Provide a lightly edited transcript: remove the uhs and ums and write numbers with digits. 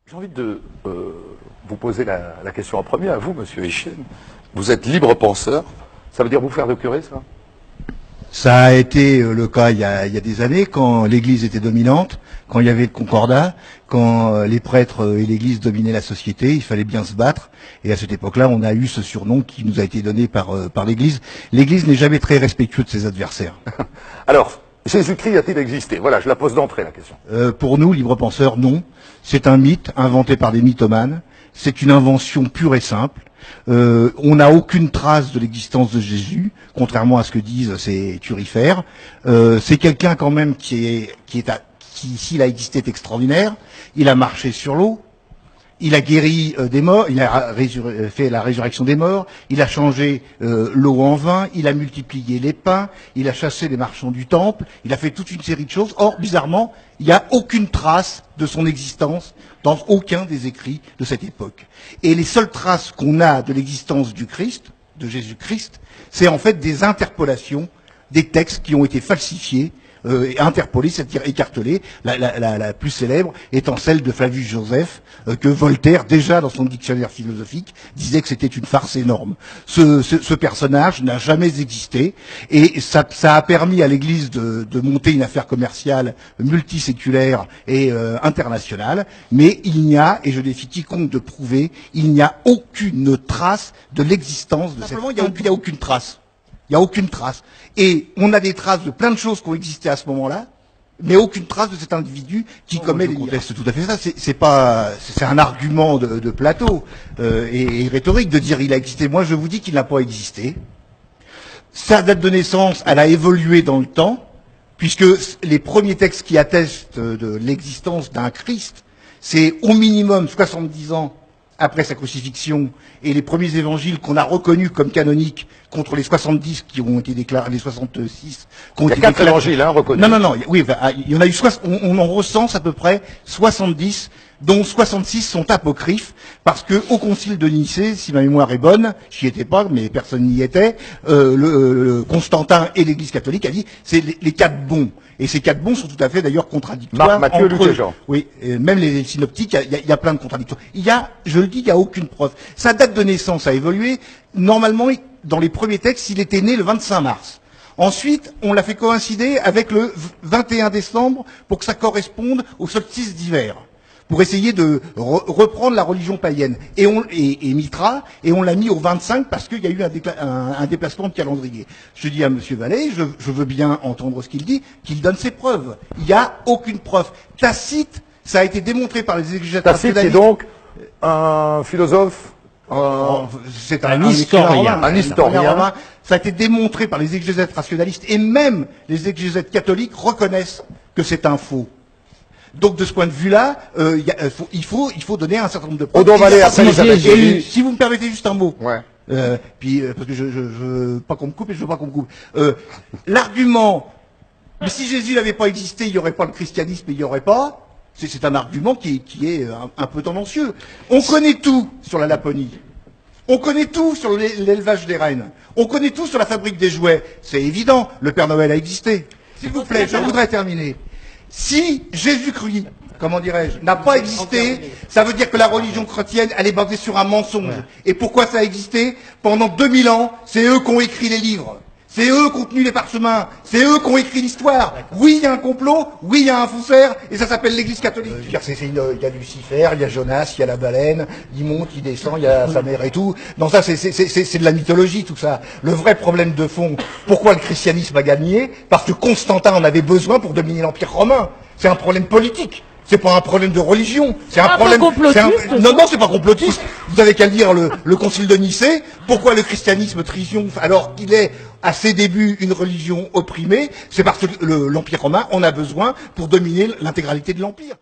J'ai envie de vous poser la question en premier à vous, monsieur Etienne. Vous êtes libre penseur. Ça veut dire vous faire de curé, ça? Ça a été le cas il y a des années, quand l'Église était dominante, quand il y avait le concordat, quand les prêtres et l'Église dominaient la société, il fallait bien se battre. Et à cette époque-là, on a eu ce surnom qui nous a été donné par l'Église. L'Église n'est jamais très respectueuse de ses adversaires. Alors, Jésus-Christ a-t-il existé? Voilà, je la pose d'entrée, la question. Pour nous, libres penseurs, non. C'est un mythe inventé par des mythomanes. C'est une invention pure et simple. On n'a aucune trace de l'existence de Jésus, contrairement à ce que disent ces turifères. C'est quelqu'un quand même qui, s'il a existé, est extraordinaire. Il a marché sur l'eau. Il a guéri des morts, il a fait la résurrection des morts, il a changé l'eau en vin, il a multiplié les pains, il a chassé les marchands du temple, il a fait toute une série de choses. Or, bizarrement, il n'y a aucune trace de son existence dans aucun des écrits de cette époque. Et les seules traces qu'on a de l'existence du Christ, de Jésus-Christ, c'est en fait des interpolations, des textes qui ont été falsifiés, interpolés, c'est-à-dire écartelés, la plus célèbre étant celle de Flavius Joseph, que Voltaire, déjà dans son dictionnaire philosophique, disait que c'était une farce énorme. Ce personnage n'a jamais existé, et ça a permis à l'Église de monter une affaire commerciale multiséculaire et internationale, mais il n'y a, et je défie quiconque de prouver, il n'y a aucune trace de l'existence de cette... Il n'y a aucune trace. Il n'y a aucune trace. Et on a des traces de plein de choses qui ont existé à ce moment-là, mais aucune trace de cet individu qui commet des miracles. C'est tout à fait ça. C'est un argument de plateau et rhétorique de dire il a existé. Moi, je vous dis qu'il n'a pas existé. Sa date de naissance, elle a évolué dans le temps, puisque les premiers textes qui attestent de l'existence d'un Christ, c'est au minimum 70 ans après sa crucifixion, et les premiers évangiles qu'on a reconnus comme canoniques contre les 70 qui ont été déclarés, les 66 qui ont été déclarés. Il y a 4 évangiles, reconnus. Non, oui, il y en a eu, on en recense à peu près 70, dont 66 sont apocryphes, parce que au concile de Nicée, si ma mémoire est bonne, j'y étais pas, mais personne n'y était, Constantin et l'Église catholique a dit, c'est les 4 bons. Et ces 4 bons sont tout à fait d'ailleurs contradictoires. Marc, Matthieu, Luc et Jean. Oui, même les synoptiques, il y a plein de contradictions. Je le dis, il n'y a aucune preuve. Sa date de naissance a évolué. Normalement, dans les premiers textes, il était né le 25 mars. Ensuite, on l'a fait coïncider avec le 21 décembre pour que ça corresponde au solstice d'hiver, pour essayer de reprendre la religion païenne. Et Mitra, et on l'a mis au 25 parce qu'il y a eu un déplacement de calendrier. Je dis à Monsieur Vallée, je veux bien entendre ce qu'il dit, qu'il donne ses preuves. Il n'y a aucune preuve. Tacite, ça a été démontré par les exégètes rationalistes. Tacite, c'est donc un philosophe, c'est un historien. Un historien. Ça a été démontré par les exégètes rationalistes, et même les exégètes catholiques reconnaissent que c'est un faux. Donc de ce point de vue-là, il faut donner un certain nombre de preuves. Si vous me permettez juste un mot, ouais. Parce que je veux pas qu'on me coupe et je veux pas qu'on me coupe. L'argument, mais si Jésus n'avait pas existé, il n'y aurait pas le christianisme et il n'y aurait pas. C'est un argument qui est un peu tendancieux. On connaît tout sur la Laponie. On connaît tout sur l'élevage des rennes. On connaît tout sur la fabrique des jouets. C'est évident, le Père Noël a existé. S'il vous plaît, je voudrais terminer. Si Jésus-Christ, comment dirais-je, n'a pas existé, ça veut dire que la religion chrétienne, elle est basée sur un mensonge. Et pourquoi ça a existé? Pendant 2000 ans, c'est eux qui ont écrit les livres. C'est eux qui ont tenu les parchemins. C'est eux qui ont écrit l'histoire. Oui, il y a un complot. Oui, il y a un faussaire. Et ça s'appelle l'Église catholique. Il y a Lucifer, il y a Jonas, il y a la baleine. Il monte, il descend, il y a sa mère et tout. Non, ça, c'est de la mythologie, tout ça. Le vrai problème de fond, pourquoi le christianisme a gagné? Parce que Constantin en avait besoin pour dominer l'Empire romain. C'est un problème politique. C'est pas un problème de religion. C'est un problème complotiste. Non, c'est pas complotiste. Vous avez qu'à lire le concile de Nicée. Pourquoi le christianisme triomphe alors qu'il est à ses débuts une religion opprimée? C'est parce que l'Empire romain en a besoin pour dominer l'intégralité de l'Empire.